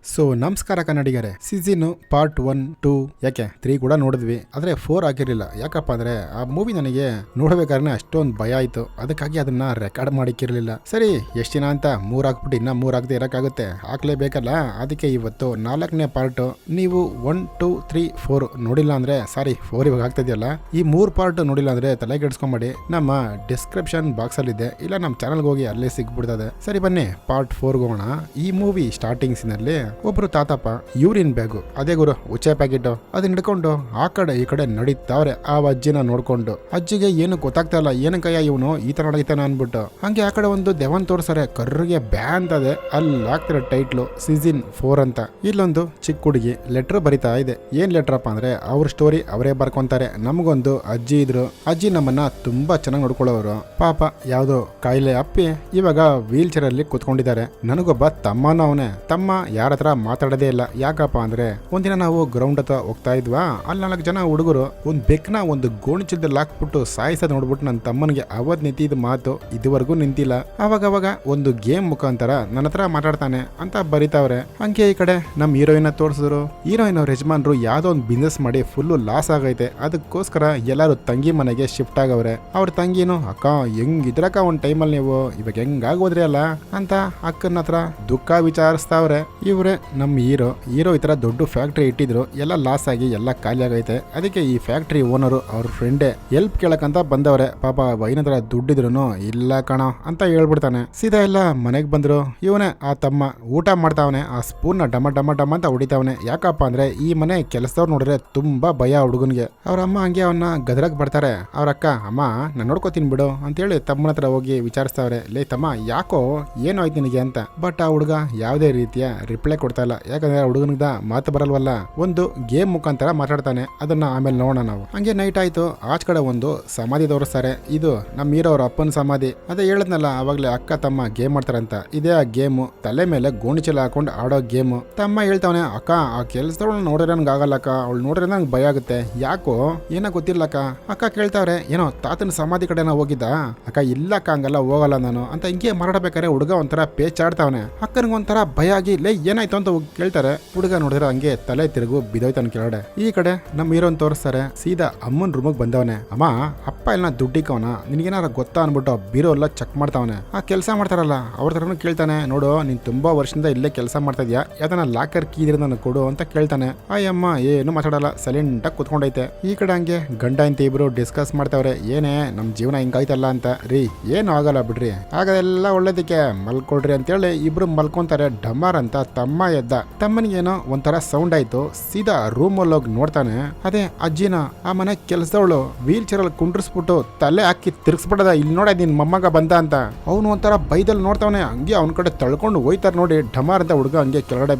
So ನಮಸ್ಕಾರ ಕನ್ನಡಿಗರೇ. Season part 1, 2 ಯಾಕೆ 3 ಕೂಡ ನೋಡಿದ್ವಿ, ಆದ್ರೆ 4 ಆಗಿರಲಿಲ್ಲ. ಯಾಕಪ್ಪ ಅಂದ್ರೆ ಆ ಮೂವಿ ನನಗೆ ನೋಡ್ಬೇಕಾದ್ರೆ ಅಷ್ಟೊಂದು ಭಯ ಆಯ್ತು, ಅದಕ್ಕಾಗಿ ಅದನ್ನ ರೆಕಾರ್ಡ್ ಮಾಡಿಕ್ಕಿರಲಿಲ್ಲ. ಸರಿ, ಎಷ್ಟು ದಿನ ಅಂತ 3 ಹಾಕ್ಬಿಟ್ಟು ಇನ್ನ 3 ಆಗದೆ ಇರಕ್ಕಾಗುತ್ತೆ, ಹಾಕ್ಲೇಬೇಕಲ್ಲ. ಅದಕ್ಕೆ ಇವತ್ತು 4ನೇ ಪಾರ್ಟ್. ನೀವು 1, 2, 3, 4 ನೋಡಿಲ್ಲ ಅಂದ್ರೆ, ಸಾರಿ 4 ಇವಾಗ ಆಗ್ತಾ ಇದೆಯಲ್ಲ, ಈ 3 ಪಾರ್ಟ್ ನೋಡಿಲ್ಲ ಅಂದ್ರೆ ತಲೆ ಕೆಡಿಸ್ಕೊಂಬೇಡಿ, ನಮ್ಮ ಡಿಸ್ಕ್ರಿಪ್ಷನ್ ಬಾಕ್ಸ್ ಅಲ್ಲಿ ಇದೆ, ಇಲ್ಲ ನಮ್ಮ ಚಾನಲ್ಗೆ ಹೋಗಿ ಅಲ್ಲೇ ಸಿಗ್ಬಿಡ್ತದೆ. ಸರಿ ಬನ್ನಿ ಪಾರ್ಟ್ 4 ಹೋಗೋಣ. ಈ ಮೂವಿ ಸ್ಟಾರ್ಟಿಂಗ್ ಸೀನಲ್ಲಿ ಒಬ್ರು ತಾತಪ್ಪ ಯೂರಿನ್ ಬ್ಯಾಗು, ಅದೇ ಗುರು ಉಚ್ಚೆ ಪ್ಯಾಕೆಟ್, ಅದನ್ನ ಹಿಡ್ಕೊಂಡು ಆ ಕಡೆ ಈ ಕಡೆ ನಡೀತಾವ್ರೆ ಆ ಅಜ್ಜಿನ ನೋಡ್ಕೊಂಡು. ಅಜ್ಜಿಗೆ ಏನು ಗೊತ್ತಾಗ್ತಾ ಇಲ್ಲ, ಏನಕ್ಕಯ್ಯ ಇವನು ಈ ತರ ನಡೀತಾನ ಅನ್ಬಿಟ್ಟು. ಹಂಗೆ ಆ ಕಡೆ ಒಂದು ದೆವನ್ ತೋರ್ಸರೆ, ಕರ್ರಿಗೆ ಬ್ಯಾ ಅಂತದೆ, ಅಲ್ಲಿ ಹಾಕ್ತಿರೋ ಟೈಟ್ಲು ಸೀಸನ್ 4 ಅಂತ. ಇಲ್ಲೊಂದು ಚಿಕ್ಕ ಹುಡುಗಿ ಲೆಟರ್ ಬರಿತಾ ಇದೆ. ಏನ್ ಲೆಟರ್ ಅಪ್ಪ ಅಂದ್ರೆ ಅವ್ರ ಸ್ಟೋರಿ ಅವರೇ ಬರ್ಕೊಂತಾರೆ. ನಮಗೊಂದು ಅಜ್ಜಿ ಇದ್ರು, ಅಜ್ಜಿ ನಮ್ಮನ್ನ ತುಂಬಾ ಚೆನ್ನಾಗಿ ನೋಡ್ಕೊಳ್ಳೋರು. ಪಾಪ ಯಾವ್ದೋ ಕಾಯಿಲೆ ಅಪ್ಪಿ ಇವಾಗ ವೀಲ್ ಚೇರ್ ಅಲ್ಲಿ ಕುತ್ಕೊಂಡಿದ್ದಾರೆ. ನನಗೊಬ್ಬ ತಮ್ಮನೂ ಅವನೇ. ತಮ್ಮ ಯಾರ ಹತ್ರ ಮಾತಾಡೋದೇ ಇಲ್ಲ. ಯಾಕಪ್ಪ ಅಂದ್ರೆ ಒಂದಿನ ನಾವು ಗ್ರೌಂಡ್ ಹತ್ರ ಹೋಗ್ತಾ ಇದ್ವಾ, ಅಲ್ಲಿ 4 ಜನ ಹುಡುಗರು ಒಂದ್ ಬೆಕ್ನ ಒಂದು ಗೋಣಿಚೀಲದಲ್ಲಿ ಹಾಕ್ಬಿಟ್ಟು ಸಾಯಿಸೋದ್ ನೋಡ್ಬಿಟ್ಟು ನನ್ನ ತಮ್ಮನಿಗೆ ಅವತ್ ನಿಂತಿದ್ ಮಾತು ಇದುವರೆಗೂ ನಿಂತಿಲ್ಲ. ಅವಾಗ ಒಂದು ಗೇಮ್ ಮುಖಾಂತರ ನನ್ನ ಹತ್ರ ಮಾತಾಡ್ತಾನೆ ಅಂತ ಬರಿತಾವ್ರೆ. ಹಂಗೆ ಈ ಕಡೆ ನಮ್ ಹೀರೋಯಿನ್ ತೋರಿಸಿದ್ರು. ಹೀರೋಯಿನ್ ಅವ್ರ ಯಜಮಾನ್ರು ಯಾವ್ದೋ ಒಂದು ಬಿಸ್ನೆಸ್ ಮಾಡಿ ಫುಲ್ಲು ಲಾಸ್ ಆಗೈತೆ, ಅದಕ್ಕೋಸ್ಕರ ಎಲ್ಲಾರು ತಂಗಿ ಮನೆಗೆ ಶಿಫ್ಟ್ ಆಗವ್ರೆ. ಅವ್ರ ತಂಗಿನು, ಅಕ್ಕ ಹೆಂಗಿದ್ರಕ್ಕ ಒಂದ್ ಟೈಮಲ್ಲಿ ನೀವು ಇವಾಗ ಹೆಂಗಾಗೋದ್ರಿ ಅಲ್ಲ ಅಂತ ಅಕ್ಕನ ಹತ್ರ ದುಃಖ ವಿಚಾರಿಸ್ತಾವ್ರೆ. ಇವ್ರೆ ನಮ್ಮ ಹೀರೋ ಈ ತರ ದೊಡ್ಡ ಫ್ಯಾಕ್ಟ್ರಿ ಇಟ್ಟಿದ್ರು, ಎಲ್ಲ ಲಾಸ್ ಆಗಿ ಎಲ್ಲ ಖಾಲಿ ಆಗೈತೆ. ಅದಕ್ಕೆ ಈ ಫ್ಯಾಕ್ಟ್ರಿ ಓನರು ಅವ್ರ ಫ್ರೆಂಡೇ ಹೆಲ್ಪ್ ಕೇಳಕ್ಕಂತ ಬಂದವ್ರೆ. ಪಾಪ ವೈನ್ ಹತ್ರ ದುಡ್ಡಿದ್ರು ಇಲ್ಲ ಕಣ ಅಂತ ಹೇಳ್ಬಿಡ್ತಾನೆ. ಸೀದಾ ಎಲ್ಲ ಮನೆಗೆ ಬಂದ್ರು. ಇವನೇ ಆ ತಮ್ಮ ಊಟ ಮಾಡ್ತಾವನೆ, ಆ ಸ್ಪೂನ್ ನ ಡಮ ಡಮ ಡಮ ಅಂತ ಹೊಡಿತಾವನೆ. ಯಾಕಪ್ಪ ಅಂದ್ರೆ ಈ ಮನೆ ಕೆಲಸದವ್ರು ನೋಡಿದ್ರೆ ತುಂಬಾ ಭಯ ಹುಡುಗನ್ಗೆ. ಅವ್ರ ಅಮ್ಮ ಹಂಗೆ ಅವನ್ನ ಗದರಕ್ ಬರ್ತಾರೆ. ಅವ್ರ ಅಕ್ಕ, ಅಮ್ಮ ನಾನು ನೋಡ್ಕೋತೀನಿ ಬಿಡು ಅಂತೇಳಿ ತಮ್ಮನ ಹತ್ರ ಹೋಗಿ ವಿಚಾರಿಸ್ತಾವ್ರೆ. ಲೇ ತಮ್ಮ ಯಾಕೋ ಏನೋ ಆಯ್ತು ನಿನಗೆ ಅಂತ. ಬಟ್ ಆ ಹುಡುಗ ಯಾವುದೇ ರೀತಿಯ ರಿಪ್ಲೈ ಕೊಡ್ತಾ ಇಲ್ಲ. ಯಾಕಂದ್ರೆ ಹುಡುಗನಿಗೆ ಮಾತು ಬರಲ್ವಲ್ಲ. ಒಂದು ಗೇಮ್ ಮುಖಾಂತರ ಮಾತಾಡ್ತಾನೆ, ಅದನ್ನ ಆಮೇಲೆ ನೋಡೋಣ ನಾವು. ಹಂಗೆ ನೈಟ್ ಆಯ್ತು. ಆಚ ಕಡೆ ಒಂದು ಸಮಾಧಿ ತೋರಿಸ್ತಾರೆ. ಇದು ನಮ್ಮ ಹೀರೋ ಅವ್ರ ಅಪ್ಪನ ಸಮಾಧಿ. ಅದೇ ಹೇಳದ್ನಲ್ಲ ಅವಾಗ್ಲೇ ಅಕ್ಕ ತಮ್ಮ ಗೇಮ್ ಮಾಡ್ತಾರಂತ, ಇದೇ ಆ ಗೇಮು. ತಲೆ ಮೇಲೆ ಗೋಣಿಚೀಲ ಹಾಕೊಂಡು ಆಡೋ ಗೇಮು. ತಮ್ಮ ಹೇಳ್ತಾವನೆ, ಅಕ್ಕ ಆ ಕೆಲ್ಸದವಳು ನೋಡಿದ್ರೆ ನನ್ಗೆ ಆಗಲ್ಲಕ್ಕ, ಅವಳು ನೋಡಿದ್ರೆ ನಂಗೆ ಭಯ ಆಗುತ್ತೆ. ಯಾಕೋ ಏನೋ ಗೊತ್ತಿಲ್ಲಕ್ಕ. ಅಕ್ಕ ಕೇಳ್ತಾವ್ರೆ, ಏನೋ ತಾತನ ಸಮಾಧಿ ಕಡೆನ ಹೋಗಿದ್ದ? ಅಕ್ಕ ಇಲ್ಲಕ್ಕ ಹಂಗಲ್ಲ ಹೋಗಲ್ಲ ನಾನು ಅಂತ. ಹಿಂಗೆ ಮಾತಾಡ್ಬೇಕಾರೆ ಹುಡುಗ ಒಂಥರ ಪೇಚಾಡ್ತಾವನೆ. ಅಕ್ಕನಿಗೆ ಒಂಥರ ಭಯ ಆಗಿ, ಲೇ ಏನಾಯ್ತು ಅಂತ ಕೇಳ್ತಾರೆ. ಹುಡುಗ ನೋಡಿದ್ರೆ ಹಂಗೆ ತಲೆ ತಿರುಗು ಬಿದೋಯ್ತಾನ ಕೆಳಗಡೆ. ಈ ಕಡೆ ನಮ್ಮ ಹೀರೋನ್ ತೋರಿಸ್ತಾರೆ. ಸೀದಾ ಅಮ್ಮನ್ ರೂಮಿಗೆ ಬಂದವನೆ. ಅಮ್ಮ ಅಪ್ಪ ಎಲ್ಲ ದುಡ್ಡಿಕ್ಕವನ, ನಿನ್ಗೇನಾರ ಗೊತ್ತಾ ಅನ್ಬಿಟ್ಟು ಬೀರೋ ಎಲ್ಲ ಚೆಕ್ ಮಾಡ್ತಾವನೆ. ಆ ಕೆಲಸ ಮಾಡ್ತಾರಲ್ಲ ಅವ್ರ ಹತ್ರನೂ ಕೇಳ್ತಾನೆ, ನೋಡು ನೀನ್ ತುಂಬಾ ವರ್ಷದಿಂದ ಇಲ್ಲೇ ಕೆಲಸ ಮಾಡ್ತಾ ಇದ್ಯಾ, ಯಾವ್ದನ್ನ ಲಾಕರ್ ಕೀ ಇದ್ರೆ ನನಗೆ ಕೊಡು ಅಂತ ಕೇಳ್ತಾನೆ. ಅಯ್ಯಮ್ಮ ಏನು ಮಾತಾಡಲ್ಲ, ಸೈಲೆಂಟ್ ಆಗಿ ಕುತ್ಕೊಂಡೈತೆ. ಈ ಕಡೆ ಹಂಗೆ ಗಂಡ ಅಂತ ಇಬ್ರು ಡಿಸ್ಕಸ್ ಮಾಡ್ತಾವ್ರೆ. ಏನೇ ನಮ್ ಜೀವನ ಹಿಂಗಾಯ್ತಲ್ಲ ಅಂತ. ರೀ ಏನು ಆಗಲ್ಲ ಬಿಡ್ರಿ, ಆಗದೆಲ್ಲ ಒಳ್ಳೇದಕ್ಕೆ ಮಲ್ಕೊಡ್ರಿ ಅಂತೇಳಿ ಇಬ್ರು ಮಲ್ಕೊಂತಾರೆ. ಡಮಾರ್ ಅಂತ ತಮ್ಮ ಎದ್ದ. ತಮ್ಮನಿಗೇನೋ ಒಂಥರ ಸೌಂಡ್ ಆಯ್ತು. ಸೀದಾ ರೂಮಲ್ಲಿ ಹೋಗಿ ನೋಡ್ತಾನೆ. ಅದೇ ಅಜ್ಜಿನ ಆ ಮನೆ ಕೆಲಸದವಳು ವೀಲ್ ಚೇರ್ ಅಲ್ಲಿ ಕುಂಡ್ರಿಸ್ಬಿಟ್ಟು ತಲೆ ಹಾಕಿ ತಿರ್ಗಿಸ್ಬಿಡದ, ಇಲ್ಲಿ ನೋಡ ನಿನ್ ಮೊಮ್ಮಗ ಬಂದ ಅಂತ. ಅವನು ಒಂಥರ ಬೈದಲ್ಲಿ ನೋಡ್ತಾವನೆ. ಹಂಗೆ ಅವನ ಕಡೆ ತಳ್ಕೊಂಡು ಹೋಯ್ತಾರ ನೋಡಿ. ಡಮಾರ್ ಅಂತ ಹುಡುಗ ಹಂಗೆ ಕೆಳಗಡೆ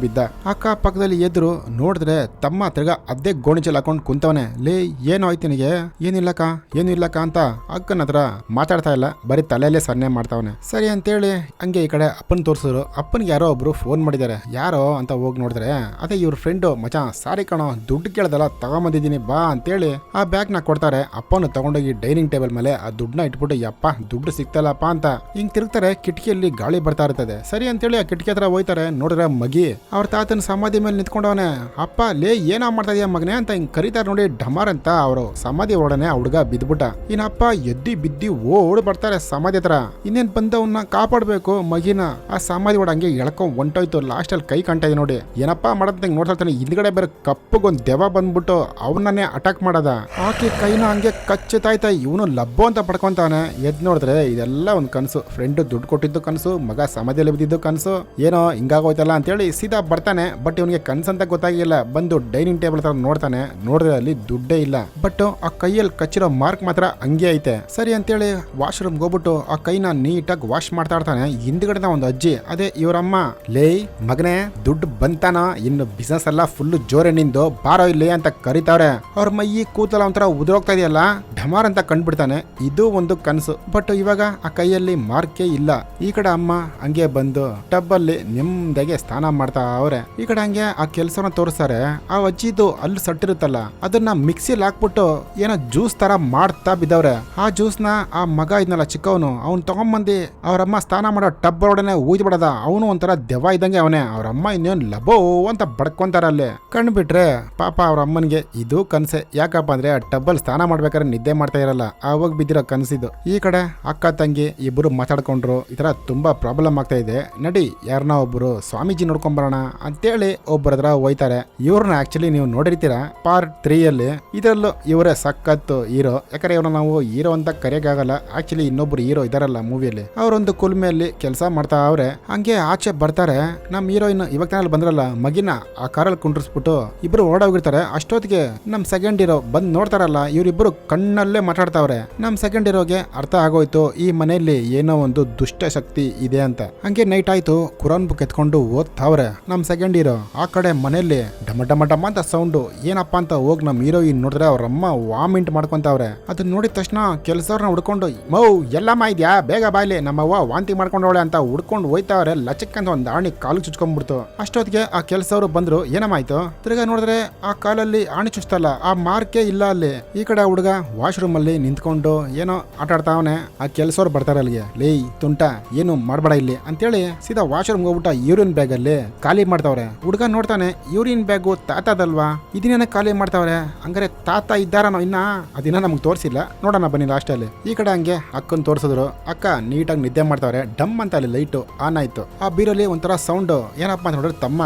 ಬಿದ್ದ. ಅಕ್ಕ ಪಕ್ಕದಲ್ಲಿ ಎದ್ರು ನೋಡಿದ್ರೆ ತಮ್ಮ ತಿರ್ಗಾ ಅದೇ ಗೋಣಿಚೀಲ ಹಾಕೊಂಡು ಕುಂತವನೆ. ಲೇ ಏನು ಆಯ್ತು ನಿನಗೆ? ಏನಿಲ್ಲಕ್ಕ ಏನು ಇಲ್ಲಕ್ಕ ಅಂತ ಅಕ್ಕನ ಹತ್ರ ಮಾತಾಡ್ತಾ ಇಲ್ಲ, ಬರೀ ತಲೆಯಲ್ಲೇ ಸನ್ನೆ ಮಾಡ್ತಾವನೆ. ಸರಿ ಅಂತೇಳಿ ಹಂಗೆ ಈ ಕಡೆ ಅಪ್ಪನ ತೋರಿಸಿದ್ರು. ಅಪ್ಪನಿಗೆ ಯಾರೋ ಒಬ್ರು ಫೋನ್ ಮಾಡಿದ್ದಾರೆ. ಯಾರೋ ಅಂತ ಹೋಗಿ ನೋಡಿದ್ರೆ ಅದೇ ಇವ್ರ ಫ್ರೆಂಡು. ಮಚ ಸಾರಿ ಕಣೋ, ದುಡ್ಡು ಕೇಳ್ದಲ್ಲ ತಗೊಂಬಂದಿದ್ದೀನಿ ಬಾ ಅಂತೇಳಿ ಆ ಬ್ಯಾಗ್ ನ ಕೊಡ್ತಾರೆ. ಅಪ್ಪನು ತಗೊಂಡೋಗಿ ಡೈನಿಂಗ್ ಟೇಬಲ್ ಮೇಲೆ ಆ ದುಡ್ಡನ್ನ ಇಟ್ಬಿಟ್ಟು, ಯಪ್ಪ ದುಡ್ಡು ಸಿಗ್ತಲ್ಲಪ್ಪ ಅಂತ ಹಿಂಗ್ ತಿರುಗ್ತಾರೆ. ಕಿಟಕಿಯಲ್ಲಿ ಗಾಳಿ ಬರ್ತಾ ಇರ್ತದೆ. ಸರಿ ಅಂತೇಳಿ ಆ ಕಿಟಕಿ ಹತ್ರ ಹೋಯ್ತಾರೆ. ನೋಡಿದ್ರೆ ಮಗಿ ಅವ್ರ ತಾತನ ಸಮಾಧಿ ಮೇಲೆ ನಿಂತ್ಕೊಂಡವನೆ. ಅಪ್ಪ ಲೇ ಏನೋ ಮಾಡ್ತಾ ಇದೀಯ ಮಗನೇ ಅಂತ ಹಿಂಗ್ ಕರೀತಾರೆ ನೋಡಿ. ಡಮಾರ್ ಅಂತ ಅವರು ಸಮಾಧಿ ಒಡನೆ ಆ ಹುಡುಗ ಬಿದ್ಬಿಟ್ಟ. ಇನ್ನಪ್ಪ ಎದ್ದಿ ಬಿದ್ದಿ ಓಡ್ ಬರ್ತಾರೆ ಸಮಾಧಿ ಹತ್ರ. ಇನ್ನೇನ್ ಬಂದವನ್ನ ಕಾಪಾಡ್ಬೇಕು ಮಗಿನ. ಆ ಸಮಾಧಿ ಒಡ ಹಂಗೆ ಎಳ್ಕೊಂಡ್ ಹೊಂಟೋಯ್ತು. ಲಾಸ್ಟ್ ಅಲ್ಲಿ ಕೈ ಕಾಣ್ತಾ ಇದೆ ನೋಡಿ. ಏನಪ್ಪಾ ಮಾಡಂತ ನೋಡ್ತಾನೆ. ಹಿಂದ್ಗಡೆ ಬೇರೆ ಕಪ್ಪಗೊಂದ್ ದೆವ ಬಂದ್ಬಿಟ್ಟು ಅವನನ್ನೇ ಅಟ್ಯಾಕ್ ಮಾಡದ. ಆಕೆ ಕೈನ ಹಂಗೆ ಕಚ್ಚುತ್ತಾಯ್ತ. ಇವನು ಲಬ್ಬೋ ಅಂತ ಪಡ್ಕೊಂತಾನೆ. ಎದ್ ನೋಡಿದ್ರೆ ಇದೆಲ್ಲ ಒಂದ್ ಕನಸು. ಫ್ರೆಂಡ್ ದುಡ್ಡು ಕೊಟ್ಟಿದ್ದು ಕನಸು, ಮಗ ಸಮಾಧಿಯಲ್ಲಿ ಬಿದ್ದಿದ್ದು ಕನಸು. ಏನೋ ಹಿಂಗಾಗೋಯ್ತಲ್ಲ ಅಂತೇಳಿ ಸೀದಾ ಬರ್ತಾನೆ. ಬಟ್ ಇವನಿಗೆ ಕನ್ಸಂತ ಗೊತ್ತಾಗಿಲ್ಲ. ಬಂದು ಡೈನಿಂಗ್ ಟೇಬಲ್ ಹತ್ರ ನೋಡ್ತಾನೆ. ನೋಡಿದ್ರೆ ಅಲ್ಲಿ ದುಡ್ಡೇ ಇಲ್ಲ. ಬಟ್ ಆ ಕೈಯಲ್ಲಿ ಕಚ್ಚಿರೋ ಮಾರ್ಕ್ ಮಾತ್ರ ಹಂಗೆ ಐತೆ. ಸರಿ ಅಂತೇಳಿ ವಾಶ್ರೂಮ್ಗೆ ಹೋಗ್ಬಿಟ್ಟು ಆ ಕೈನ ನೀಟಾಗಿ ವಾಶ್ ಮಾಡ್ತಾ ಇರ್ತಾನೆ. ಹಿಂದ್ಗಡೆ ಒಂದು ಅಜ್ಜಿ, ಅದೇ ಇವರಮ್ಮ. ಲೇ ಮಗನೇ ದುಡ್ಡು ಬಂತಾನ, ಇನ್ನು ಬಿಸ್ನೆಸ್ ಎಲ್ಲ ಫುಲ್ ಜೋರೆ ನಿಂದು, ಬಾರೋ ಇಲ್ಲಿ ಅಂತ ಕರೀತಾವ್ರೆ. ಅವ್ರ ಮೈ ಕೂತಲ್ಲ ಒಂಥರ ಉದುರೋಗ್ತಾ ಇದೆಯಲ್ಲ. ಢಮಾರ್ ಅಂತ ಕಂಡ್ಬಿಡ್ತಾನೆ. ಇದು ಒಂದು ಕನಸು. ಬಟ್ ಇವಾಗ ಆ ಕೈಯಲ್ಲಿ ಮಾರ್ಕೇ ಇಲ್ಲ. ಈ ಕಡೆ ಅಮ್ಮ ಹಂಗೆ ಬಂದು ಟಬ್ ಅಲ್ಲಿ ನಿಮ್ದಾಗೆ ಸ್ನಾನ ಮಾಡ್ತಾ ಅವ್ರೆ. ಈ ಕಡೆ ಹಂಗೆ ಆ ಕೆಲ್ಸನ ತೋರಿಸ್ತಾರೆ. ಆ ಅಜ್ಜಿದು ಅಲ್ಲಿ ಸಟ್ಟಿರುತ್ತಲ್ಲ, ಅದನ್ನ ಮಿಕ್ಸಿಲಿ ಹಾಕ್ಬಿಟ್ಟು ಏನೋ ಜ್ಯೂಸ್ ತರ ಮಾಡ್ತಾ ಬಿದ್ದವ್ರೆ. ಆ ಜ್ಯೂಸ್ನ ಆ ಮಗ ಇದ್ನಲ್ಲ ಚಿಕ್ಕವನು, ಅವ್ನು ತಗೊಂಬಂದಿ ಅವ್ರಮ್ಮ ಸ್ನಾನ ಮಾಡೋ ಟಬ್ ಒಳಗಡೆ ಊದ್ಬಿಡದ. ಅವನು ಒಂಥರ ದೆವ್ವ ಇದ್ದಂಗೆ ಅವನೇ. ಅವ್ರ ಅಮ್ಮ ಇನ್ನೇನು ಲಬೋ ಅಂತ ಬಡ್ಕೊಂತಾರ ಅಲ್ಲಿ. ಕಂಡ್ಬಿಟ್ರೆ ಪಾಪ ಅವ್ರ ಅಮ್ಮನಿಗೆ ಇದು ಕನಸೆ. ಯಾಕಪ್ಪ ಅಂದ್ರೆ ಆ ಟಬ್ಬಲ್ ಸ್ನಾನ ಮಾಡ್ಬೇಕಾದ್ರೆ ನಿದ್ದೆ ಮಾಡ್ತಾ ಇರಲ್ಲ, ಆವಾಗ ಬಿದ್ದಿರೋ ಕನಸಿದ್ದು. ಈ ಕಡೆ ಅಕ್ಕ ತಂಗಿ ಇಬ್ಬರು ಮಾತಾಡ್ಕೊಂಡ್ರು, ಈ ತರ ತುಂಬಾ ಪ್ರಾಬ್ಲಮ್ ಆಗ್ತಾ ಇದೆ, ನಡಿ ಯಾರನ್ನ ಒಬ್ರು ಸ್ವಾಮೀಜಿ ನೋಡ್ಕೊಂಬರೋಣ ಅಂತೇಳಿ ಒಬ್ಬರ ಹತ್ರ ಹೋಯ್ತಾರೆ. ಇವ್ರನ್ನ ಆಕ್ಚುಲಿ ನೀವು ನೋಡಿರ್ತೀರಾ ಪಾರ್ಟ್ 3 ಅಲ್ಲಿ. ಇದರಲ್ಲೂ ಇವರೇ ಸಖತ್ತು ಹೀರೋ. ಯಾಕಂದ್ರೆ ಇವ್ರನ್ನ ನಾವು ಹೀರೋ ಅಂತ ಕರೆಯಕ್ಕಾಗಲ್ಲ, ಆಕ್ಚುಲಿ ಇನ್ನೊಬ್ರು ಹೀರೋ ಇದಾರಲ್ಲ ಮೂವಿಯಲ್ಲಿ, ಅವರೊಂದು ಕುಲ್ಮೆಯಲ್ಲಿ ಕೆಲಸ ಮಾಡ್ತಾ ಅವ್ರೆ. ಹಂಗೆ ಆಚೆ ಬರ್ತಾರೆ ನಮ್ ಹೀರೋಯಿನ್, ಇವಾಗ ತಾನಲ್ಲಿ ಬಂದ್ರಲ್ಲ ಮಗಿನ ಆ ಕಾರಲ್ಲಿ ಕುಂಡ್ರಿಸ್ಬಿಟ್ಟು ಇಬ್ರು ಓಡೋಗಿರ್ತಾರೆ. ಅಷ್ಟೊತ್ತಿಗೆ ನಮ್ ಸೆಕೆಂಡ್ ಹೀರೋ ಬಂದ್ ನೋಡ್ತಾರಲ್ಲ, ಇವ್ರಿಬ್ರು ಕಣ್ಣಲ್ಲೇ ಮಾತಾಡ್ತಾವ್ರೆ. ನಮ್ ಸೆಕೆಂಡ್ ಹೀರೋಗೆ ಅರ್ಥ ಆಗೋಯ್ತು ಈ ಮನೆಯಲ್ಲಿ ಏನೋ ಒಂದು ದುಷ್ಟ ಶಕ್ತಿ ಇದೆ ಅಂತ. ಹಂಗೆ ನೈಟ್ ಆಯ್ತು, ಕುರಾನ್ ಬುಕ್ ಎತ್ಕೊಂಡು ಓದ್ತಾವ್ರೆ ನಮ್ ಸೆಕೆಂಡ್ ಹೀರೋ. ಆ ಕಡೆ ಮನೆಯಲ್ಲಿ ಡಮ ಡಮ ಡಮ ಅಂತ ಸೌಂಡು, ಏನಪ್ಪಾ ಅಂತ ಹೋಗಿ ನಮ್ ಹೀರೋಯಿನ್ ನೋಡಿದ್ರೆ ಅವ್ರಮ್ಮ ವಾಮಿಂಟ್ ಮಾಡ್ಕೊಂತಾವ್ರೆ. ಅದನ್ನ ನೋಡಿದ ತಕ್ಷಣ ಕೆಲಸವ್ರನ್ನ ಹುಡ್ಕೊಂಡು, ಮೌ ಎಲ್ಲಮ್ಮ ಇದ್ಯಾ ಬೇಗ ಬಾಯ್ಲಿ, ನಮ್ಮವ್ವ ವಾಂತಿ ಮಾಡ್ಕೊಂಡವಳೆ ಅಂತ ಹುಡ್ಕೊಂಡು ಹೋಯ್ತಾವ್ರೆ. ಲಚಕ್ಕಂತ ಒಂದ್ ಆಣಿ ಕಾಲು ಚುಚ್ಕೊಂಡ್ಬಿಡ್ತು. ಅಷ್ಟೊತ್ತಿಗೆ ಆ ಕೆಲಸವ್ರು ಬಂದ್ರು, ಏನಮ್ಮಾಯ್ತು? ತಿರ್ಗಾ ನೋಡಿದ್ರೆ ಆ ಕಾಲಲ್ಲಿ ಆಣಿ ಚುಚ್ತಲ್ಲ, ಆ ಮಾರ್ಕೆ ಇಲ್ಲ ಅಲ್ಲಿ. ಈ ಕಡೆ ಹುಡುಗ ವಾಶ್ರೂಮ್ ಅಲ್ಲಿ ನಿಂತ್ಕೊಂಡು ಏನೋ ಆಟ ಆಡ್ತಾವನೆ. ಆ ಕೆಲಸವ್ರು ಬರ್ತಾರೆ ಅಲ್ಲಿಗೆ, ಲೇ ತುಂಟ ಏನು ಮಾಡ್ಬೇಡ ಇಲ್ಲಿ ಅಂತೇಳಿ ಸೀದಾ ವಾಶ್ರೂಮ್ ಹೋಗ್ಬಿಟ್ಟ ಯೂರಿನ್ ಬ್ಯಾಗ್ ಅಲ್ಲಿ ಖಾಲಿ ಮಾಡ್ತಾವ್ರೆ. ಹುಡುಗ ನೋಡ್ತಾನೆ, ಯೂರಿನ್ ಬ್ಯಾಗು ತಾತದಲ್ವಾ, ಇದನ್ನೇನೆ ಖಾಲಿ ಮಾಡ್ತಾವ್ರೆ, ಹಂಗಾರೆ ತಾತ ಇದ್ದಾರನೋ ಇನ್ನ, ಅದಿನ್ನ ನಮ್ಗೆ ತೋರಿಸಿಲ್ಲ, ನೋಡೋಣ ಬನ್ನಿ ಲಾಸ್ಟ್ ಅಲ್ಲಿ. ಈ ಕಡೆ ಹಂಗೆ ಅಕ್ಕನ್ ತೋರಿಸಿದ್ರು. ಅಕ್ಕ ನೀಟಾಗಿ ನಿದ್ದೆ ಮಾಡ್ತಾವ್ರೆ. ಡಮ್ ಅಂತ ಅಲ್ಲಿ ಲೈಟ್ ಆನ್ ಆಯ್ತು. ಆ ಬೀರಲ್ಲಿ ಒಂಥರ ಸೌಂಡ್, ಏನಪ್ಪಾ ಅಂತ ನೋಡಿದ್ರೆ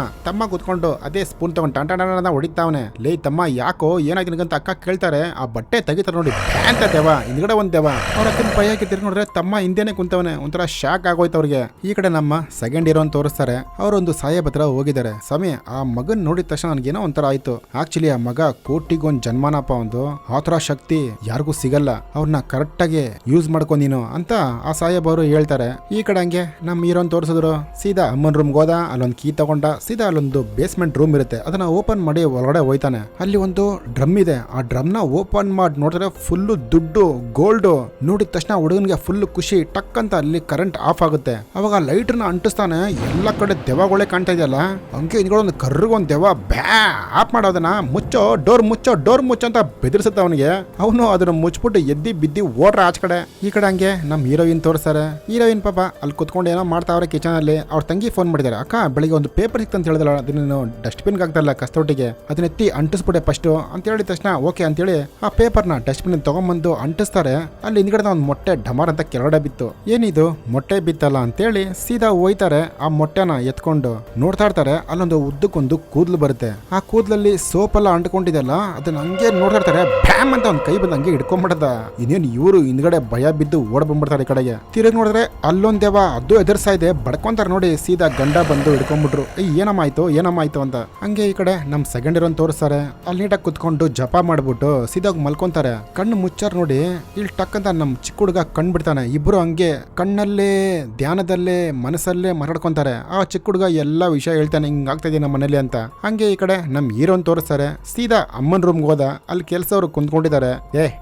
ತಮ್ಮ ಕೂತ್ಕೊಂಡು ಅದೇ ಸ್ಪೂನ್ ತಗೊಂಡು ಟಂಟ ಹೊಡಿತಾವನೆ. ಲೇ ತಮ್ಮ ಯಾಕೋ ಏನಾಯ್ತು ಅಂತ ಅಕ್ಕ ಕೇಳ್ತಾರೆ. ಆ ಬಟ್ಟೆ ತೆಗಿತಾರೆ ನೋಡಿ, ಅಂತ ದೇವ ಹಿಂದ್ಗಡೆ ಒಂದ್ ದೇವ. ಅವ್ರ ಅಕ್ಕನ ಪೈಯಾಕಿ ತಿರ್ಗಿ ನೋಡ್ರೆ ತಮ್ಮ ಹಿಂದೆನೆ ಕುಂತವನೆ. ಒಂಥರ ಶಾಕ್ ಆಗೋಯ್ತು ಅವ್ರಿಗೆ. ಈ ಕಡೆ ನಮ್ಮ ಸೆಕೆಂಡ್ ಹೀರೋ ತೋರಿಸ್ತಾರೆ. ಅವರೊಂದು ಸಾಹೇಬ್ ಹತ್ರ ಹೋಗಿದ್ದಾರೆ. ಸಮಯ ಆ ಮಗನ್ ನೋಡಿದ ತಕ್ಷಣ ನನ್ಗೇನೋ ಒಂಥರ ಆಯ್ತು. ಆಕ್ಚುಲಿ ಆ ಮಗ ಕೋಟಿಗೊಂದ್ ಜನ್ಮಾನಪ್ಪ, ಒಂದು ಆತರ ಶಕ್ತಿ ಯಾರಿಗೂ ಸಿಗಲ್ಲ, ಅವ್ರನ್ನ ಕರೆಕ್ಟ್ ಆಗಿ ಯೂಸ್ ಮಾಡ್ಕೊ ನೀನು ಅಂತ ಆ ಸಾಹೇಬ್ ಅವರು ಹೇಳ್ತಾರೆ. ಈ ಕಡೆ ಹಂಗೆ ನಮ್ ಹೀರೋನ್ ತೋರಿಸಿದ್ರು. ಸೀದಾ ಅಮ್ಮನ್ ರೂಮ್ ಹೋದ, ಅಲ್ಲೊಂದು ಕೀ ತಗೊಂಡ, ಸೀದಾ ಅಲ್ಲೊಂದು ಬೇಸ್ಮೆಂಟ್ ರೂಮ್ ಇರುತ್ತೆ, ಅದನ್ನ ಓಪನ್ ಮಾಡಿ ಒಳಗಡೆ ಹೋಯ್ತಾನೆ. ಅಲ್ಲಿ ಒಂದು ಡ್ರಮ್ ಇದೆ. ಆ ಡ್ರಮ್ ನ ಓಪನ್ ಮಾಡಿ ನೋಡಿದ್ರೆ ಫುಲ್ ದುಡ್ಡು ಗೋಲ್ಡ್. ನೋಡಿದ ತಕ್ಷಣ ಹುಡುಗನ್ಗೆ ಫುಲ್ ಖುಷಿ. ಟಕ್ ಅಂತ ಅಲ್ಲಿ ಕರೆಂಟ್ ಆಫ್ ಆಗುತ್ತೆ. ಅವಾಗ ಲೈಟ್ ನ ಅಂಟಿಸ್ತಾನೆ. ಎಲ್ಲ ಕಡೆ ದೆವ್ವಗಳೇ ಕಾಣ್ತಾ ಇದೆಯಲ್ಲ. ಹಂಗೆ ಹಿಂದ್ಗಡೆ ಒಂದು ಕರ್ರಿಗೊಂದು ದೆವ್ವ ಬ್ಯಾ ಆಫ್ ಮಾಡೋದನ್ನ, ಮುಚ್ಚೋ ಡೋರ್ ಮುಚ್ಚೋ ಅಂತ ಬೆದರಿಸುತ್ತೆ ಅವನಿಗೆ. ಅವನು ಅದನ್ನ ಮುಚ್ಬಿಟ್ಟು ಎದ್ದಿ ಬಿದ್ದಿ ಓಡ್ರ ಆಚ ಕಡೆ. ಈ ಕಡೆ ಹಂಗೆ ನಮ್ ಹೀರೋಯಿನ್ ತೋರಿಸ್ತಾರೆ. ಹೀರೋಯಿನ್ ಪಾಪ ಅಲ್ಲಿ ಕುತ್ಕೊಂಡು ಏನೋ ಮಾಡ್ತಾವ್ರೆ ಕಿಚನ್ ಅಲ್ಲಿ. ಅವ್ರ ತಂಗಿ ಫೋನ್ ಮಾಡಿದ್ದಾರೆ, ಅಕ್ಕ ಬೆಳಿಗ್ಗೆ ಒಂದು ಪೇಪರ್ ಸಿಕ್ತಂತ ಹೇಳಿದಲ್ಲ, ಅದನ್ನ ಡಸ್ಟ್ಬಿನ್ ಆಗ್ತಾರಲ್ಲ ಕಸ್ತೊಟ್ಟಿಗೆ, ಅದನ್ನ ಎತ್ತಿ ಅಂಟಿಸ್ಬಿಟ್ಟೆ ಫಸ್ಟ್ ಅಂತ ಹೇಳಿದ ತಕ್ಷಣ ಓಕೆ ಅಂತೇಳಿ ಆ ಪೇಪರ್ನ ಡಸ್ಟ್ಬಿನ್ ತಗೊಂಡ್ಬಂದು ಅಂಟಿಸ್ತಾರೆ. ಅಲ್ಲಿ ಹಿಂದ್ಗಡೆ ಒಂದು ಮೊಟ್ಟೆ ಢಮಾರ್ ಅಂತ ಕೆಳಗಡೆ ಬಿತ್ತು. ಏನಿದು ಮೊಟ್ಟೆ ಬಿತ್ತಲ್ಲ ಅಂತೇಳಿ ಸೀದಾ ಹೋಯ್ತಾರೆ. ಆ ಮೊಟ್ಟೆನ ಎತ್ಕೊಂಡು ನೋಡ್ತಾ ಇರ್ತಾರೆ. ಅಲ್ಲೊಂದು ಉದ್ದಕ್ಕೊಂದು ಕೂದಲು ಬರುತ್ತೆ. ಆ ಕೂದಲಲ್ಲಿ ಸೋಪ್ ಎಲ್ಲ ಅಂಟ್ಕೊಂಡಿದೆಲ್ಲ, ಅದನ್ನ ಹಂಗೆ ನೋಡ್ತಾ ಇರ್ತಾರೆ. ಬ್ಯಾಮ್ ಅಂತ ಒಂದ್ ಕೈ ಬಂದು ಹಂಗೆ ಹಿಡ್ಕೊಂಡ್ಬಿಡದ. ಇನ್ನೇನು ಇವರು ಹಿಂದ್ಗಡೆ ಭಯ ಬಿದ್ದು ಓಡ್ ಬಂದ್ಬಿಡ್ತಾರೆ. ಈ ಕಡೆಗೆ ತಿರುಗಿ ನೋಡಿದ್ರೆ ಅಲ್ಲೊಂದ್ ದೇವ, ಅದು ಎದುರ್ಸಾ ಇದೆ. ಬಡ್ಕೊಂತಾರೆ ನೋಡಿ. ಸೀದಾ ಗಂಡ ಬಂದು ಹಿಡ್ಕೊಂಡ್ಬಿಟ್ರು. ಏನಮ್ಮಾಯ್ತು ಅಂತ. ಹಂಗೆ ಈ ಕಡೆ ನಮ್ ಸೆಕೆಂಡ್ ಇರೋನ್ ತೋರಿಸ್ತಾರೆ. ಅಲ್ಲಿ ನೀಟಾಗಿ ಕುತ್ಕೊಂಡು ಜಪ ಮಾಡ್ಬಿಟ್ಟು ಸೀದಾ ಮಲ್ಕೊಂತಾರೆ. ಕಣ್ಣು ಮುಚ್ಚಾರ್ ನೋಡಿ. ಇಲ್ಲಿ ಟಕ್ ಅಂತ ನಮ್ ಚಿಕ್ಕ ಹುಡುಗ ಕಣ್ ಬಿಡ್ತಾನೆ. ಇಬ್ರು ಹಂಗೆ ಕಣ್ಣಲ್ಲೇ ಧ್ಯಾನದಲ್ಲೇ ಮನಸ್ಸಲ್ಲೇ ಮಾತಾಡ್ಕೊಂತಾರೆ. ಆ ಚಿಕ್ಕ ಹುಡುಗ ಎಲ್ಲಾ ವಿಷಯ ಹೇಳ್ತಾನೆ, ಹಿಂಗ್ ಆಗ್ತಾ ಇದೆ ನಮ್ಮ ಮನೇಲಿ ಅಂತ. ಹಂಗೆ ಈ ಕಡೆ ನಮ್ ಹೀರೋನ್ ತೋರಿಸ್ತಾರೆ. ಸೀದಾ ಅಮ್ಮನ್ ರೂಮ್ಗೆ ಹೋದ. ಅಲ್ಲಿ ಕೆಲಸವ್ರು ಕುಂತ್ಕೊಂಡಿದ್ದಾರೆ.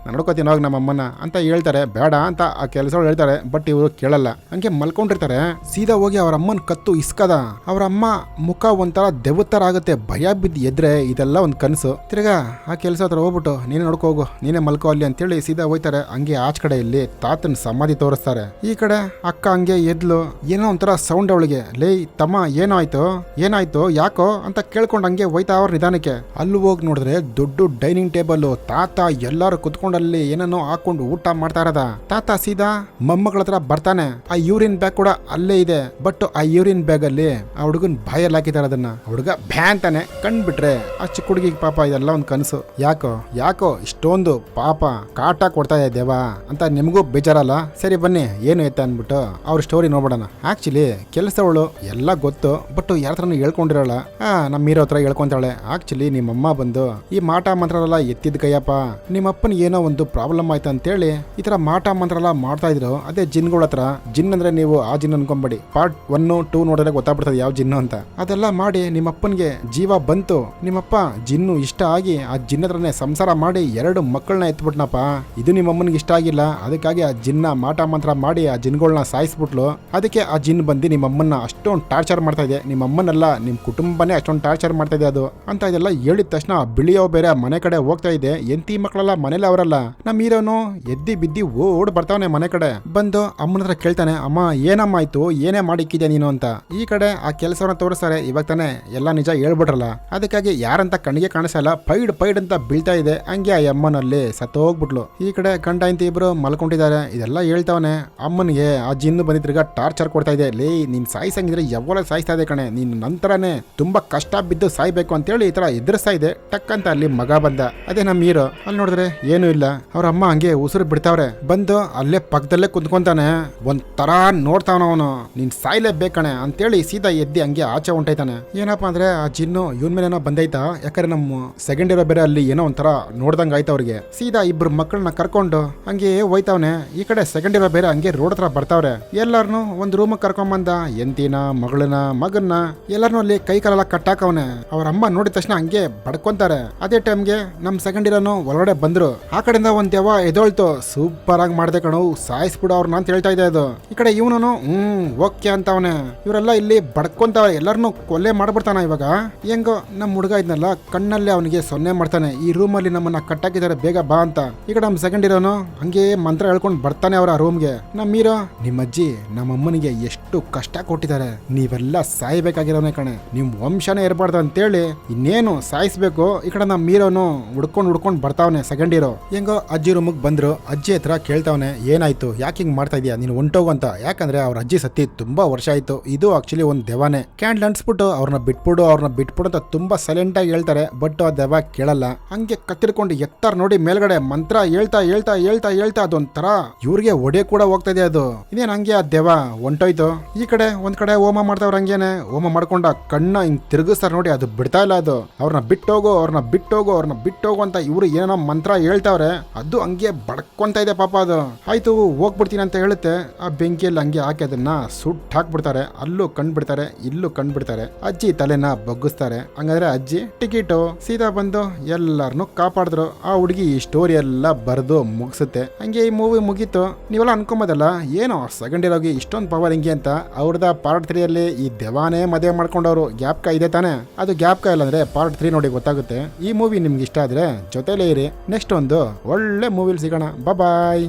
ನಡ್ಕೋತೀನಿ ಹೋಗಿ ನಮ್ಮ ಅಮ್ಮನ ಅಂತ ಹೇಳ್ತಾರೆ. ಬೇಡ ಅಂತ ಆ ಕೆಲಸವ್ರು ಹೇಳ್ತಾರೆ. ಬಟ್ ಇವರು ಕೇಳಲ್ಲ. ಹಂಗೆ ಮಲ್ಕೊಂಡಿರ್ತಾರೆ. ಸೀದಾ ಹೋಗಿ ಅವ್ರ ಅಮ್ಮನ್ ಕತ್ತು ಇಸ್ಕದ. ಅವ್ರ ಅಮ್ಮ ಮುಖ ಒಂಥರ ದೆವ್ವತ್ತರ ಆಗುತ್ತೆ. ಭಯ ಬಿದ್ದು ಎದ್ರೆ ಇದೆಲ್ಲ ಒಂದ್ ಕನಸು. ತಿರ್ಗಾ ಆ ಕೆಲಸ ಹತ್ರ ಹೋಗ್ಬಿಟ್ಟು ನೀನೇ ನೋಡ್ಕೋ ಹೋಗು, ನೀನೇ ಮಲ್ಕೋ ಅಲ್ಲಿ ಅಂತೇಳಿ ಸೀದಾ ಹೋಯ್ತಾರೆ. ಹಂಗೆ ಆಚ ಕಡೆ ಇಲ್ಲಿ ತಾತನ ಸಮಾಧಿ ತೋರಿಸ್ತಾರೆ. ಈ ಕಡೆ ಅಕ್ಕ ಹಂಗೆ ಎದ್ಲು. ಏನೋ ಒಂಥರ ಸೌಂಡ್ ಅವಳಿಗೆ. ಲೇ ತಮ್ಮ ಏನಾಯ್ತು ಯಾಕೋ ಅಂತ ಕೇಳ್ಕೊಂಡು ಹಂಗೆ ಹೋಯ್ತಾ ಅವ್ರ ನಿಧಾನಕ್ಕೆ. ಅಲ್ಲಿ ಹೋಗಿ ನೋಡಿದ್ರೆ ದೊಡ್ಡ ಡೈನಿಂಗ್ ಟೇಬಲ್. ತಾತ ಎಲ್ಲಾರು ಕುತ್ಕೊಂಡಲ್ಲಿ ಏನನ್ನೋ ಹಾಕೊಂಡು ಊಟ ಮಾಡ್ತಾ ಇರೋದ. ತಾತ ಸೀದಾ ಮೊಮ್ಮಗಳ ಹತ್ರ ಬರ್ತಾನೆ. ಆ ಯೂರಿನ್ ಬ್ಯಾಗ್ ಕೂಡ ಅಲ್ಲೇ ಇದೆ. ಬಟ್ ಆ ಯೂರಿನ್ ಬ್ಯಾಗ್ ಅಲ್ಲಿ ಆ ಹುಡುಗನ್ ಬಾಯಲ್ಲಿ ಹಾಕಿದಾರೆ. ಅದನ್ನ ಹುಡುಗ ಭ್ಯಾ ಅಂತಾನೆ. ಕಂಡ್ಬಿಟ್ರೆ ಆ ಚಿಕ್ಕ ಹುಡುಗಿಗೆ ಪಾಪ ಇದೆಲ್ಲ ಒಂದ್ ಕನಸು. ಯಾಕೋ ಇಷ್ಟೊಂದು ಪಾಪ ಕಾಟ ಕೊಡ್ತಾ ಇದೆ ದೇವ ಅಂತ ನಿಮಗೂ ಬೇಜಾರಲ್ಲ. ಸರಿ ಬನ್ನಿ ಏನು ಎತ್ತ ಅನ್ಬಿಟ್ಟು ಅವ್ರ ಸ್ಟೋರಿ ನೋಡ್ಬಿಡೋಣ. ಆಕ್ಚುಲಿ ಕೆಲಸವಳು ಎಲ್ಲ ಗೊತ್ತು, ಬಟ್ ಯಾರ ಹತ್ರನೂ ಹೇಳ್ಕೊಂಡಿರಲ್ಲ. ನಮ್ಮ ಹೀರೋ ಹತ್ರ ಹೇಳ್ಕೊಂತಾಳೆ. ಆಕ್ಚುಲಿ ನಿಮ್ಮಮ್ಮ ಬಂದು ಈ ಮಾಟ ಮಂತ್ರ ಎಲ್ಲ ಎತ್ತಿದ ಕೈಯಪ್ಪ, ನಿಮ್ಮಪ್ಪನ ಏನೋ ಒಂದು ಪ್ರಾಬ್ಲಮ್ ಆಯ್ತು ಅಂತೇಳಿ ಈ ತರ ಮಾಟ ಮಂತ್ರ ಎಲ್ಲ ಮಾಡ್ತಾ ಇದ್ರು. ಅದೇ ಜಿನ್ಗಳ ಹತ್ರ. ಜಿನ್ ಅಂದ್ರೆ ನೀವು ಆ ಜಿನ್ ಅನ್ಕೊಂಬೇಡಿ. ಪಾರ್ಟ್ 1, 2 ನೋಡಿದ್ರೆ ಗೊತ್ತಾಗ್ಬಿಡ್ತದೆ ಯಾವ ಜಿನ್ನು ಅಂತ. ಅದೆಲ್ಲ ಮಾಡಿ ನಿಮ್ಮಪ್ಪನ್ಗೆ ಜೀವ ಬಂತು. ನಿಮ್ಮಪ್ಪ ಜಿನ್ನು ಇಷ್ಟ ಆಗಿ ಆ ಜಿನ್ ಹತ್ರನೇ ಸಂಸಾರ ಮಾಡಿ 2 ಮಕ್ಕಳನ್ನ ಎತ್ಬಿಟ್ನಪ್ಪ. ಇದು ನಿಮ್ಮಮ್ಮನಿಗೆ ಇಷ್ಟ ಆಗಿಲ್ಲ. ಅದಕ್ಕಾಗಿ ಆ ಜಿನ್ನ ಮಾಟ ಮಂತ್ರ ಮಾಡಿ ಆ ಜಿನ್ಗಳನ್ನ ಸಾಯಿಸ್ಬಿಟ್ಲು. ಅದಕ್ಕೆ ಆ ಜಿನ್ ಬಂದು ನಿಮ್ಮಮ್ಮನ್ನ ಅಷ್ಟೊಂದು ಟಾರ್ಚರ್ ಮಾಡ್ತಾ ಇದೆ. ನಿಮ್ಮಮ್ಮನೆಲ್ಲ ನಿಮ್ ಕುಟುಂಬನೇ ಅಷ್ಟೊಂದು ಟಾರ್ಚರ್ ಮಾಡ್ತಾ ಇದೆ ಅದು ಅಂತ. ಇದೆಲ್ಲ ಹೇಳಿದ ತಕ್ಷಣ ಬಿಳಿಯೋ ಬೇರೆ ಮನೆ ಕಡೆ ಹೋಗ್ತಾ ಇದೆ. ಎಂತಿ ಮಕ್ಕಳೆಲ್ಲ ಮನೇಲಿ ಅವರಲ್ಲ. ನಮ್ಮ ಹೀರೋನು ಎದ್ದಿ ಬಿದ್ದಿ ಓಡ್ ಬರ್ತಾವನೆ ಮನೆ ಕಡೆ. ಬಂದು ಅಮ್ಮನ ಹತ್ರ ಕೇಳ್ತಾನೆ, ಅಮ್ಮ ಏನಮ್ಮ ಆಯ್ತು, ಏನೇ ಮಾಡಿಕ್ಕಿದ್ಯಾ ನೀನು ಅಂತ. ಈ ಕಡೆ ಆ ಕೆಲಸ ಕೆಲಸವನ್ನ ತೋರಿಸ್ತಾರೆ. ಇವಾಗ ತಾನೇ ಎಲ್ಲ ನಿಜ ಹೇಳ್ಬಿಟ್ರಲ್ಲ, ಅದಕ್ಕಾಗಿ ಯಾರಂತ ಕಣ್ಣಿಗೆ ಕಾಣಿಸಲ್ಲ, ಪೈಡ್ ಅಂತ ಬೀಳ್ತಾ ಇದೆ. ಹಂಗೆ ಆ ಅಮ್ಮನಲ್ಲಿ ಸತ್ತೋಗ್ಬಿಟ್ಲು. ಈ ಕಡೆ ಗಂಡ ಇಂತ ಇಬ್ರು ಮಲ್ಕೊಂಡಿದ್ದಾರೆ. ಇದೆಲ್ಲ ಹೇಳ್ತಾವನೆ. ಅಮ್ಮನಿಗೆ ಆ ಜಿನ್ನು ಬಂದಿದ್ರಿಗ ಟಾರ್ಚರ್ ಕೊಡ್ತಾ ಇದೆ. ಲೇ ನೀನ್ ಸಾಯಿಸಂಗಿದ್ರೆ ಯಾವಾಗ ಸಾಯಿಸ್ತಾ ಇದೆ ಕಣೆ, ನೀನ್ ನಂತರನೇ ತುಂಬಾ ಕಷ್ಟ ಬಿದ್ದು ಸಾಯ್ಬೇಕು ಅಂತೇಳಿ ಈ ತರ ಎದುರಿಸ್ತಾ ಇದೆ. ಟಕ್ ಅಂತ ಅಲ್ಲಿ ಮಗ ಬಂದ. ಅದೇ ನಮ್ಮ ಹೀರೋ. ಅಲ್ಲಿ ನೋಡಿದ್ರೆ ಏನೂ ಇಲ್ಲ. ಅವ್ರ ಅಮ್ಮ ಹಂಗೆ ಉಸಿರು ಬಿಡ್ತಾವ್ರೆ. ಬಂದು ಅಲ್ಲೇ ಪಕ್ಕದಲ್ಲೇ ಕುಂತ್ಕೊಂತಾನೆ. ಒಂದ್ ತರ ನೋಡ್ತಾವನ ಅವನು. ನೀನ್ ಸಾಯ್ಲೇಬೇಕಣೆ ಅಂತೇಳಿ ಸೀದಾ ಎದ್ದಿ ಹಂಗೆ ಆಚೆ ಹೊಂಟೈತಾನೆ. ಏನಪ್ಪಾ ಅಂದ್ರೆ ಆ ಜಿನ್ನು ಇವನ್ ಮೇಲೆ ಏನೋ ಬಂದೈತಾ, ಯಾಕಂದ್ರೆ ನಮ್ಮ ಸೆಕೆಂಡ್ ಇರೋ ಬೇರೆ ಅಲ್ಲಿ ಏನೋ ಒಂಥರ ನೋಡ್ದಂಗ ಆಯ್ತು ಅವ್ರಿಗೆ. ಸೀದಾ ಇಬ್ರು ಮಕ್ಕಳನ್ನ ಕರ್ಕೊಂಡು ಹಂಗೆ ಹೋಯ್ತಾವನೆ. ಈ ಕಡೆ ಸೆಕೆಂಡ್ ಇರೋ ಬೇರೆ ಹಂಗೆ ರೋಡ್ ಹತ್ರ ಬರ್ತಾವ್ರೆ. ಎಲ್ಲಾರನು ಒಂದ್ ರೂಮ್ ಕರ್ಕೊಂಬಂದ. ಎಂತಿನ ಮಗಳನ್ನ ಮಗನ್ನ ಎಲ್ಲಾರನು ಅಲ್ಲಿ ಕೈ ಕಾಲೆಲ್ಲ ಕಟ್ಟಾಕವನೆ. ಅವ್ರ ಅಮ್ಮ ನೋಡಿದ ತಕ್ಷಣ ಹಂಗೆ ಬಡ್ಕೊಂತಾರೆ. ಅದೇ ಟೈಮ್ಗೆ ನಮ್ ಸೆಕೆಂಡ್ ಇರೋನು ಒಳಗಡೆ ಬಂದ್ರು. ಆ ಕಡೆಯಿಂದ ಒಂದ್ ದೆವ್ವ ಎದೋಳ್ತು. ಸೂಪರ್ ಆಗಿ ಮಾಡ್ದೆ ಕಣು, ಸಾಯಿಸ್ಬಿಡು ಅವ್ರನ್ನ ಅಂತ ಹೇಳ್ತಾ ಇದೆ ಅದು. ಈ ಕಡೆ ಇವನು ಓಕೆ ಅಂತವನೆ. ಇವರೆಲ್ಲ ಇಲ್ಲಿ ಬಡ್ಕೊಂತಾವ. ಎಲ್ಲರನ್ನು ಕೊಲ್ಲೆ ಮಾಡ್ಬಿಡ್ತಾನ. ಇವಾಗ ಹೆಂಗೋ ನಮ್ ಹುಡುಗ ಇದ್ನಲ್ಲ, ಕಣ್ಣಲ್ಲಿ ಅವನಿಗೆ ಸೊನ್ನೆ ಮಾಡ್ತಾನೆ. ಈ ರೂಮ್ ಅಲ್ಲಿ ನಮ್ಮನ್ನ ಕಟ್ಟಾಕಿದ್ದಾರೆ, ಬೇಗ ಬಾ ಅಂತ. ಈ ಕಡೆ ನಮ್ ಸೆಕೆಂಡ್ ಇರೋನು ಹಂಗೆ ಮಂತ್ರ ಹೇಳ್ಕೊಂಡು ಬರ್ತಾನೆ ಅವ್ರ ರೂಮ್ಗೆ. ನಮ್ ಹೀರೋ, ನಿಮ್ಮಜ್ಜಿ ನಮ್ಮಮ್ಮನಿಗೆ ಎಷ್ಟು ಕಷ್ಟ ಕೊಟ್ಟಿದ್ದಾರೆ, ನೀವೆಲ್ಲ ಸಾಯ್ಬೇಕಾಗಿರೋನೆ ಕಣೆ, ನಿಮ್ ವಂಶನೇ ಇರಬಾರ್ದು ಅಂತೇಳಿ ಇನ್ನೇನು ಸಾಯಿಸ್ಬೇಕು. ಈ ಕಡೆ ನಮ್ ಹೀರೋನು ಹುಡ್ಕೊಂಡ್ ಬರ್ತಾವನೆ ಸೆಕೆಂಡ್ ಹೀರೋ. ಹೆಂಗೋ ಅಜ್ಜಿ ರೂಮಿಗೆ ಬಂದ್ರು. ಅಜ್ಜಿ ಹತ್ರ ಕೇಳ್ತಾವನೆ, ಏನಾಯ್ತು, ಯಾಕೆ ಹಿಂಗ್ ಮಾಡ್ತಾ ಇದೀಯಾ, ನೀನು ಹೊಂಟೋಗು ಅಂತ. ಯಾಕಂದ್ರೆ ಅವ್ರ ಅಜ್ಜಿ ಸತ್ತಿ ತುಂಬಾ ವರ್ಷ ಆಯ್ತು. ಇದು ಆಕ್ಚುಲಿ ಒಂದ್ ದೆವಾನೆ. ಕ್ಯಾಂಡ್ಲ್ ಅಂಟಿಸ್ಬಿಟ್ಟು ಅವ್ರನ್ನ ಬಿಟ್ಬಿಡು ಅಂತ ತುಂಬಾ ಸೈಲೆಂಟ್ ಆಗಿ ಹೇಳ್ತಾರೆ. ಬಟ್ ಆ ದೆವ್ವ ಕೇಳಲ್ಲ. ಹಂಗೆ ಕತ್ತಿರ್ಕೊಂಡು ಎತ್ತಾರ ನೋಡಿ ಮೇಲ್ಗಡೆ ಮಂತ್ರ ಹೇಳ್ತಾ ಅದೊಂಥರ ಇವ್ರಿಗೆ ಒಡೆ ಕೂಡ ಹೋಗ್ತಾ ಇದೆ ಅದು. ಇದೇನ್ ಹಂಗೆ ಆ ದೆವ್ವ ಹೊಂಟೋಯ್ತು. ಈ ಕಡೆ ಒಂದ್ ಕಡೆ ಹೋಮ ಮಾಡ್ತಾವ್ರ. ಹಂಗೇನೆ ಹೋಮ ಮಾಡ್ಕೊಂಡ ಕಣ್ಣ ಹಿಂಗ್ ತಿರುಗಿಸ್ತಾರ ನೋಡಿ, ಅದು ಬಿಡ್ತಾ ಇಲ್ಲ ಅದು. ಅವ್ರನ್ನ ಬಿಟ್ಟೋಗು ಅಂತ ಇವ್ರು ಏನೋ ಮಂತ್ರ ಹೇಳ್ತಾವ್ರೆ. ಅದು ಹಂಗೆ ಬಡ್ಕೊಂತ ಇದೆ ಪಾಪ ಅದು. ಆಯ್ತು ಹೋಗ್ಬಿಡ್ತೀನಿ ಅಂತ ಹೇಳುತ್ತೆ. ಆ ಬೆಂಕಿಯಲ್ಲಿ ಹಂಗೆ ಹಾಕಿ ಅದನ್ನ ಸುಟ್ಟು ಹಾಕ್ಬಿಡ್ತಾರೆ. ಅಲ್ಲೂ ಕಂಡ್ಬಿಡ್ತಾರೆ, ಇಲ್ಲೂ ಕಂಡ್ಬಿಡ್ತಾರೆ. ಅಜ್ಜಿ ತಲೆನ ಬಗ್ಗಿಸ್ತಾರೆ. ಹಂಗಾದ್ರೆ ಅಜ್ಜಿ ಟಿಕೆಟು ಸೀದಾ ಬಂದು ಎಲ್ಲಾರನ್ನು ಕಾಪಾಡಿದ್ರು. ಆ ಹುಡುಗಿ ಈ ಸ್ಟೋರಿ ಎಲ್ಲ ಬರೆದು ಮುಗಿಸುತ್ತೆ. ಹಂಗೆ ಈ ಮೂವಿ ಮುಗೀತು. ನೀವೆಲ್ಲ ಅನ್ಕೊಂಬೋದಲ್ಲ, ಏನೋ ಸೆಕೆಂಡ್ ಇರೋಗಿ ಇಷ್ಟೊಂದು ಪವರ್ ಹಿಂಗೆ ಅಂತ. ಅವ್ರದ ಪಾರ್ಟ್ 3 ಅಲ್ಲಿ ಈ ದೆವಾನೇ ಮದುವೆ ಮಾಡ್ಕೊಂಡವ್ರು. ಗ್ಯಾಪ್ಕ ಇದೆ ತಾನೆ, ಅದು ಗ್ಯಾಪ್ಕ ಇಲ್ಲ ಅಂದ್ರೆ ಪಾರ್ಟ್ 3 ನೋಡಿ ಗೊತ್ತಾಗುತ್ತೆ. ಈ ಮೂವಿ ನಿಮ್ಗೆ ಇಷ್ಟ ಆದ್ರೆ ಜೊತೆಲೇ ಇರಿ. ನೆಕ್ಸ್ಟ್ ಒಂದು ಒಳ್ಳೆ ಮೂವಿಲಿ ಸಿಗೋಣ. ಬಾಯ್.